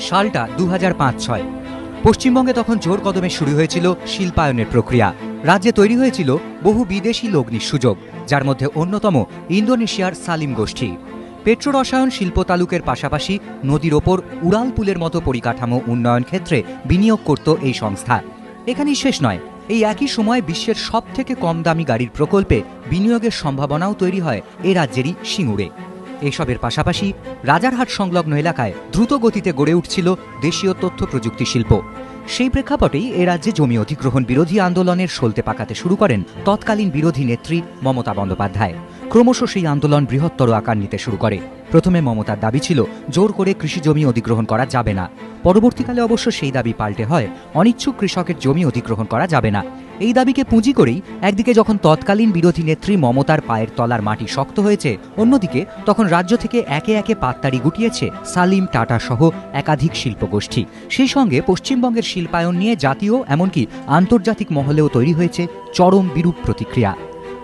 সালটা 2005-06। পশ্চিমবঙ্গে তখন জোর কদমে শুরু হয়েছিল শিল্পায়নের প্রক্রিয়া। রাজ্যে তৈরি হয়েছিল বহু বিদেশি লগ্নির সুযোগ, যার মধ্যে অন্যতম ইন্দোনেশিয়ার সালিম গোষ্ঠী। পেট্রো রসায়ন শিল্প তালুকের পাশাপাশি নদীর ওপর উড়াল পুলের মতো পরিকাঠামো উন্নয়ন ক্ষেত্রে বিনিয়োগ করত এই সংস্থা। এখানেই শেষ নয়, এই একই সময় বিশ্বের সবথেকে কম দামি গাড়ির প্রকল্পে বিনিয়োগের সম্ভাবনাও তৈরি হয় এ রাজ্যেরই সিঙ্গুরে। এসবের পাশাপাশি রাজারহাট সংলগ্ন এলাকায় দ্রুত গতিতে গড়ে উঠছিল দেশীয় তথ্য প্রযুক্তি শিল্প। সেই প্রেক্ষাপটেই এ রাজ্যে জমি অধিগ্রহণ বিরোধী আন্দোলনের সলতে পাকাতে শুরু করেন তৎকালীন বিরোধী নেত্রী মমতা বন্দ্যোপাধ্যায়। ক্রমশ সেই আন্দোলন বৃহত্তর আকার নিতে শুরু করে। প্রথমে মমতার দাবি ছিল জোর করে কৃষি জমি অধিগ্রহণ করা যাবে না। পরবর্তীকালে অবশ্য সেই দাবি পাল্টে হয় অনিচ্ছুক কৃষকের জমি অধিগ্রহণ করা যাবে না। এই দাবিকে পুঁজি করেই একদিকে যখন তৎকালীন বিরোধী নেত্রী মমতার পায়ের তলার মাটি শক্ত হয়েছে, অন্যদিকে তখন রাজ্য থেকে একে একে পাততাড়ি গুটিয়েছে সালিম, টাটা সহ একাধিক শিল্পগোষ্ঠী। সেই সঙ্গে পশ্চিমবঙ্গের শিল্পায়ন নিয়ে জাতীয় এমনকি আন্তর্জাতিক মহলেও তৈরি হয়েছে চরম বিরূপ প্রতিক্রিয়া।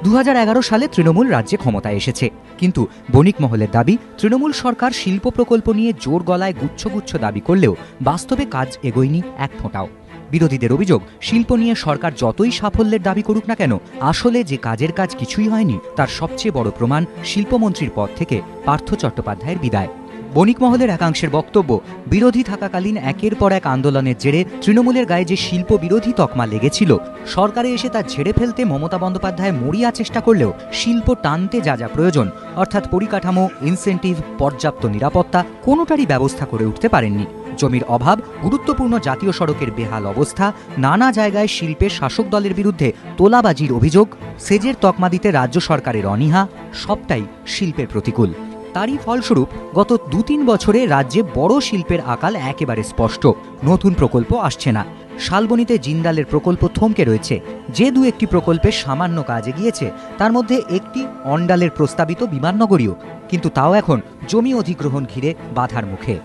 2011 সালে তৃণমূল রাজ্যে ক্ষমতায় এসেছে, কিন্তু বণিক মহলের দাবি তৃণমূল সরকার শিল্প প্রকল্প নিয়ে জোর গলায় গুচ্ছ গুচ্ছ দাবি করলেও বাস্তবে কাজ এগোয়নি এক ফোঁটাও। বিরোধীদের অভিযোগ, শিল্প নিয়ে সরকার যতই সাফল্যের দাবি করুক না কেন, আসলে যে কাজের কাজ কিছুই হয়নি তার সবচেয়ে বড় প্রমাণ শিল্পমন্ত্রীর পদ থেকে পার্থ চট্টোপাধ্যায়ের বিদায়। বণিক মহলের একাংশের বক্তব্য, বিরোধী থাকাকালীন একের পর এক আন্দোলনের জেরে তৃণমূলের গায়ে যে শিল্প বিরোধী তকমা লেগেছিল, সরকারে এসে তা ঝেড়ে ফেলতে মমতা বন্দ্যোপাধ্যায় মরিয়া চেষ্টা করলেও শিল্প টানতে যা যা প্রয়োজন, অর্থাৎ পরিকাঠামো, ইনসেন্টিভ, পর্যাপ্ত নিরাপত্তা, কোনোটারই ব্যবস্থা করে উঠতে পারেননি। জমির অভাব, গুরুত্বপূর্ণ জাতীয় সড়কের বেহাল অবস্থা, নানা জায়গায় শিল্পের শাসক দলের বিরুদ্ধে তোলাবাজির অভিযোগ, সেজের তকমা দিতে রাজ্য সরকারের অনীহা, সবটাই শিল্পের প্রতিকূল। তারই ফলস্বরূপ গত 2-3 বছরে রাজ্যে বড় শিল্পের আকাল একেবারে স্পষ্ট। নতুন প্রকল্প আসছে না। শালবনীতে জিন্দালের প্রকল্প থমকে রয়েছে। যে দু একটি প্রকল্পে সামান্য কাজ এগিয়েছে, তার মধ্যে একটি অন্ডালের প্রস্তাবিত বিমাননগরীও, কিন্তু তাও এখন জমি অধিগ্রহণ ঘিরে বাধার মুখে।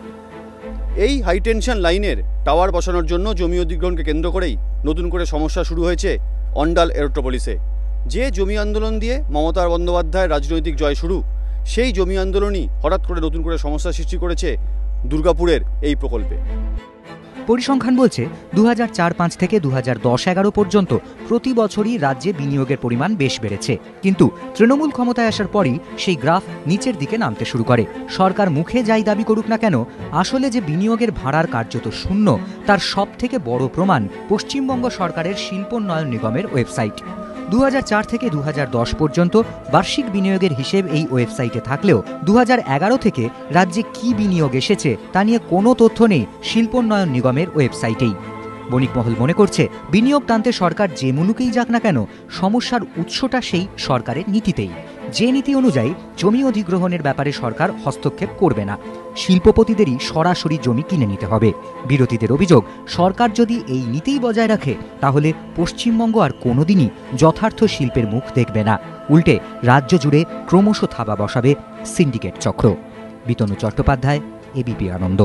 এই হাইটেনশন লাইনের টাওয়ার বসানোর জন্য জমি অধিগ্রহণকে কেন্দ্র করেই নতুন করে সমস্যা শুরু হয়েছে অন্ডাল এরোট্রোপলিসে। যে জমি আন্দোলন দিয়ে মমতা বন্দ্যোপাধ্যায়ের রাজনৈতিক জয় শুরু, সেই জমি আন্দোলনই হঠাৎ করে নতুন করে সমস্যা সৃষ্টি করেছে দুর্গাপুরের এই প্রকল্পে। পরিসংখ্যান বলছে 2004-05 থেকে 2010-11 পর্যন্ত প্রতি বছরই রাজ্যে বিনিয়োগের পরিমাণ বেশ বেড়েছে, কিন্তু তৃণমূল ক্ষমতায় আসার পরই সেই গ্রাফ নিচের দিকে নামতে শুরু করে। সরকার মুখে যাই দাবি করুক না কেন, আসলে যে বিনিয়োগের ভাড়ার কার্যত শূন্য, তার সব থেকে বড় প্রমাণ পশ্চিমবঙ্গ সরকারের শিল্পোন্নয়ন নিগমের ওয়েবসাইট। 2004 থেকে 2010 পর্যন্ত বার্ষিক বিনিয়োগের হিসেব এই ওয়েবসাইটে থাকলেও 2011 থেকে রাজ্যে কি বিনিয়োগ এসেছে তা নিয়ে কোনো তথ্য নেই শিল্পোন্নয়ন নিগমের ওয়েবসাইটেই। বণিক মহল মনে করছে, বিনিয়োগ টানতে সরকার যে মুলুকেই যাক না কেন, সমস্যার উৎসটা সেই সরকারের নীতিতেই। যে নীতি অনুযায়ী জমি অধিগ্রহণের ব্যাপারে সরকার হস্তক্ষেপ করবে না, শিল্পপতিদেরই সরাসরি জমি কিনে নিতে হবে। বিরোধীদের অভিযোগ, সরকার যদি এই নীতিই বজায় রাখে, তাহলে পশ্চিমবঙ্গ আর কোনোদিনই যথার্থ শিল্পের মুখ দেখবে না। উল্টে রাজ্য জুড়ে ক্রমশ থাবা বসাবে সিন্ডিকেট চক্র। বিতনু চট্টোপাধ্যায়, এবিপি আনন্দ।